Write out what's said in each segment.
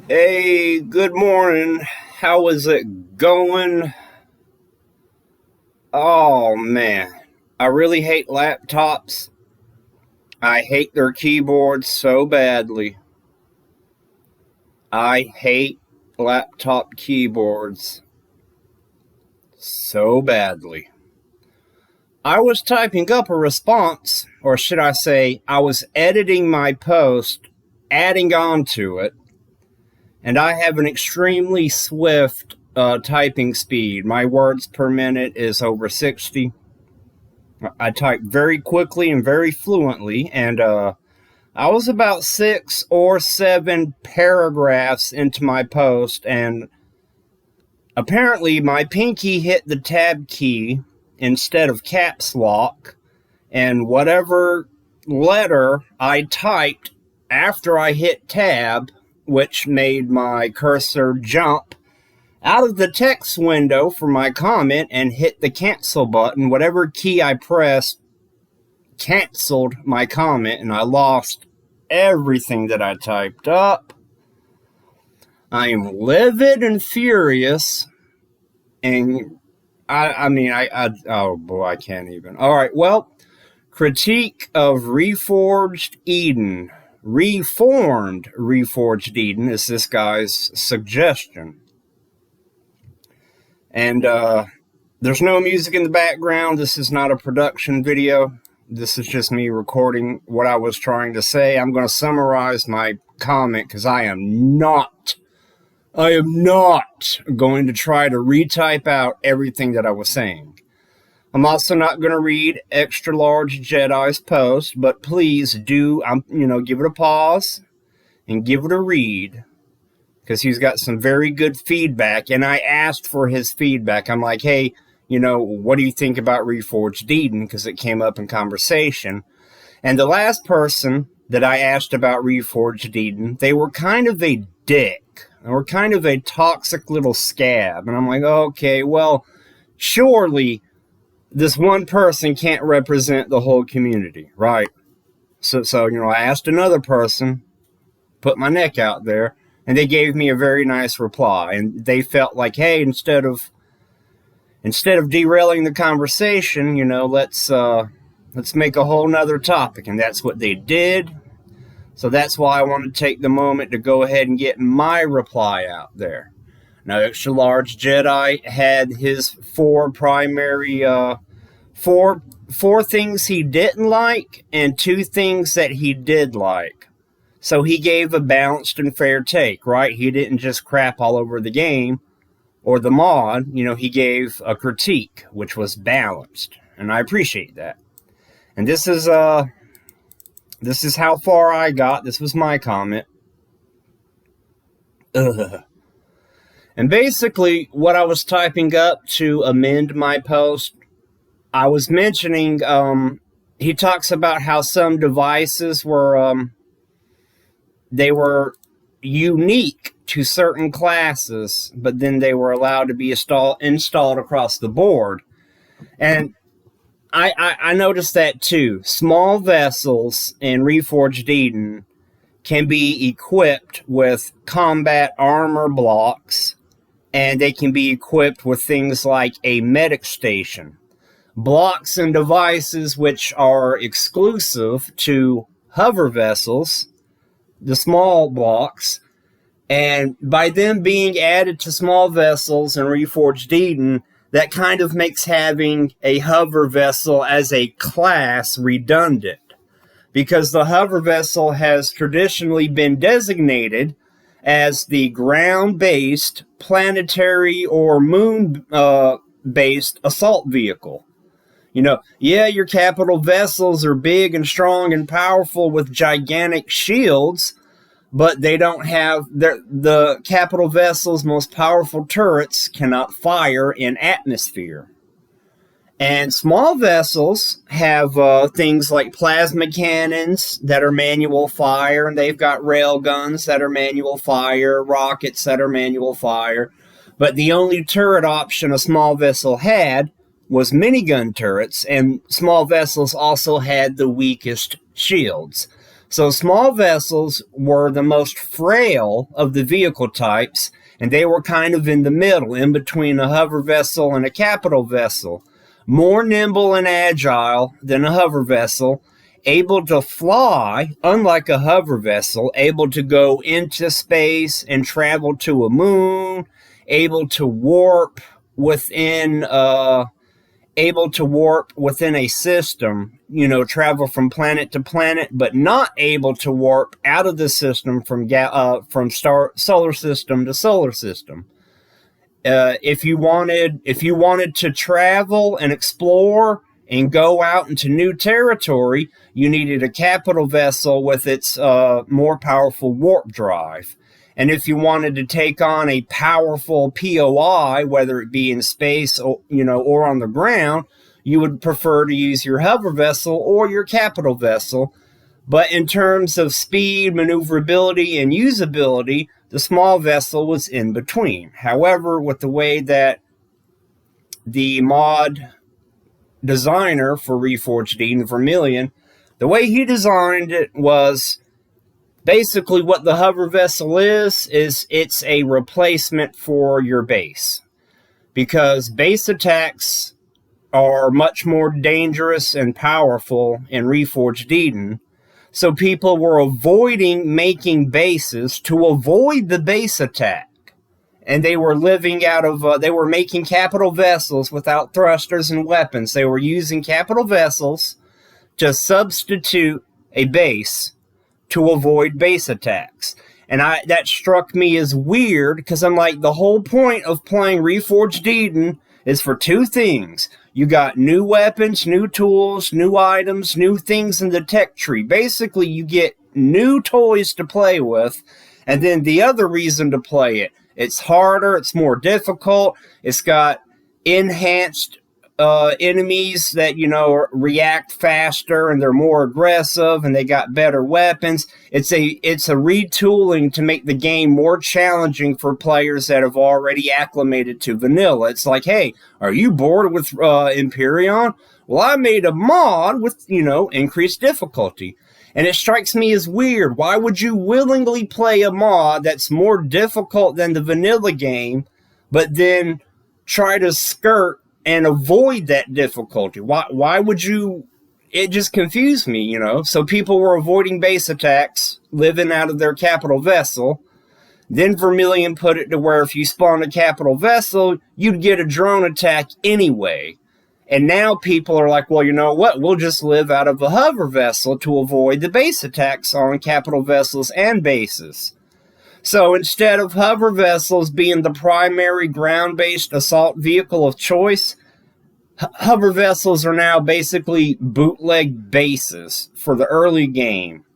Hey, good morning. How is it going? Oh man, I really hate laptops. I hate their keyboards so badly. I hate laptop keyboards so badly. I was typing up a response, or should I say, I was editing my post, adding on to it, and I have an extremely swift typing speed. My words per minute is over 60. I type very quickly and very fluently, and I was about 6 or 7 paragraphs into my post, and apparently my pinky hit the tab key instead of caps lock, and whatever letter I typed after I hit tab, which made my cursor jump out of the text window for my comment and hit the cancel button. Whatever key I pressed canceled my comment, and I lost everything that I typed up. I am livid and furious, and oh boy, I can't even. All right, well, critique of Reforged Eden. Reformed Reforged Eden is this guy's suggestion. And there's no music in the background. This is not a production video. This is just me recording what I was trying to say. I'm going to summarize my comment because I am not going to try to retype out everything that I was saying. I'm also not going to read Extra Large Jedi's post, but please do, give it a pause and give it a read, because he's got some very good feedback, and I asked for his feedback. I'm like, hey, what do you think about Reforged Eden? Because it came up in conversation. And the last person that I asked about Reforged Eden, they were kind of a dick. They were kind of a toxic little scab. And I'm like, okay, well, surely this one person can't represent the whole community, right? So I asked another person, put my neck out there, and they gave me a very nice reply. And they felt like, hey, instead of derailing the conversation, let's make a whole nother topic. And that's what they did. So that's why I want to take the moment to go ahead and get my reply out there. Now, Extra Large Jedi had his 4 primary, four things he didn't like and 2 things that he did like. So he gave a balanced and fair take, right? He didn't just crap all over the game or the mod. He gave a critique, which was balanced, and I appreciate that. And this is how far I got. This was my comment. Ugh. And basically, what I was typing up to amend my post, I was mentioning, he talks about how some devices were, they were unique to certain classes, but then they were allowed to be installed across the board. And I noticed that too. Small vessels in Reforged Eden can be equipped with combat armor blocks, and they can be equipped with things like a medic station. Blocks and devices which are exclusive to hover vessels, the small blocks, and by them being added to small vessels in Reforged Eden, that kind of makes having a hover vessel as a class redundant, because the hover vessel has traditionally been designated as the ground-based, planetary, or moon-based assault vehicle. Your capital vessels are big and strong and powerful with gigantic shields, but they don't have the capital vessel's most powerful turrets cannot fire in atmosphere. And small vessels have things like plasma cannons that are manual fire, and they've got rail guns that are manual fire, rockets that are manual fire. But the only turret option a small vessel had was minigun turrets, and small vessels also had the weakest shields. So small vessels were the most frail of the vehicle types, and they were kind of in the middle, in between a hover vessel and a capital vessel. More nimble and agile than a hover vessel, able to fly, unlike a hover vessel, able to go into space and travel to a moon, able to warp within a system, travel from planet to planet, but not able to warp out of the system from solar system to solar system. If you wanted to travel and explore and go out into new territory, you needed a capital vessel with its more powerful warp drive. And if you wanted to take on a powerful POI, whether it be in space or, or on the ground, you would prefer to use your hover vessel or your capital vessel. But in terms of speed, maneuverability, and usability, the small vessel was in between. However, with the way that the mod designer for Reforged Eden, Vermilion, the way he designed it was basically what the hover vessel is it's a replacement for your base. Because base attacks are much more dangerous and powerful in Reforged Eden. So people were avoiding making bases to avoid the base attack. And they were living out of, they were making capital vessels without thrusters and weapons. They were using capital vessels to substitute a base to avoid base attacks. And that struck me as weird, because I'm like, the whole point of playing Reforged Eden is for two things. You got new weapons, new tools, new items, new things in the tech tree. Basically, you get new toys to play with. And then the other reason to play it, it's harder, it's more difficult, it's got enhanced enemies that, react faster and they're more aggressive and they got better weapons. It's a retooling to make the game more challenging for players that have already acclimated to vanilla. It's like, hey, are you bored with Empyrean? Well, I made a mod with, increased difficulty. And it strikes me as weird. Why would you willingly play a mod that's more difficult than the vanilla game, but then try to skirt and avoid that difficulty? Why would you? It just confused me, So people were avoiding base attacks, living out of their capital vessel. Then Vermilion put it to where if you spawned a capital vessel, you'd get a drone attack anyway. And now people are like, well, you know what? We'll just live out of a hover vessel to avoid the base attacks on capital vessels and bases. So instead of hover vessels being the primary ground-based assault vehicle of choice, hover vessels are now basically bootleg bases for the early game.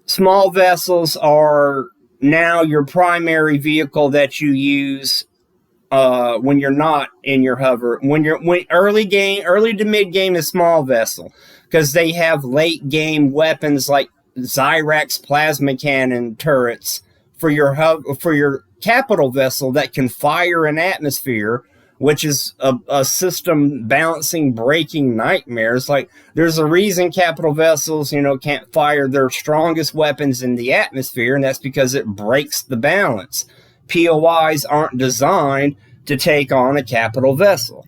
Small vessels are now your primary vehicle that you use when you're not in your hover. When early to mid game is small vessel, because they have late game weapons like Zyrax plasma cannon turrets for your capital vessel that can fire an atmosphere, which is a system balancing breaking nightmares. Like, there's a reason capital vessels, can't fire their strongest weapons in the atmosphere, and that's because it breaks the balance. POIs aren't designed to take on a capital vessel.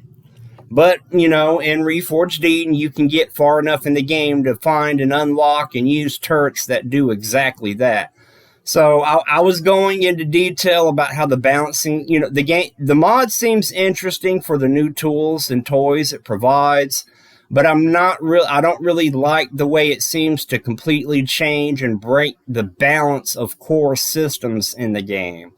But, in Reforged Eden, you can get far enough in the game to find and unlock and use turrets that do exactly that. So I was going into detail about how the balancing, the mod seems interesting for the new tools and toys it provides, but I don't really like the way it seems to completely change and break the balance of core systems in the game.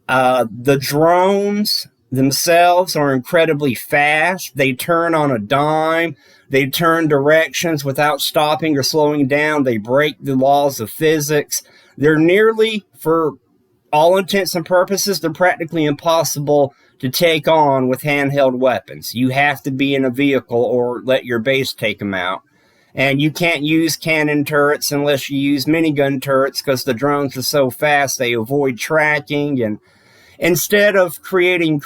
The drones themselves are incredibly fast. They turn on a dime. They turn directions without stopping or slowing down. They break the laws of physics. They're nearly, for all intents and purposes, they're practically impossible to take on with handheld weapons. You have to be in a vehicle or let your base take them out. And you can't use Canon Turrets unless you use Minigun Turrets, because the drones are so fast they avoid tracking. And instead of creating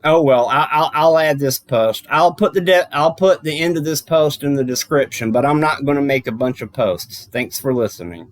Oh well, I'll add this post. I'll put the end of this post in the description, but I'm not going to make a bunch of posts. Thanks for listening.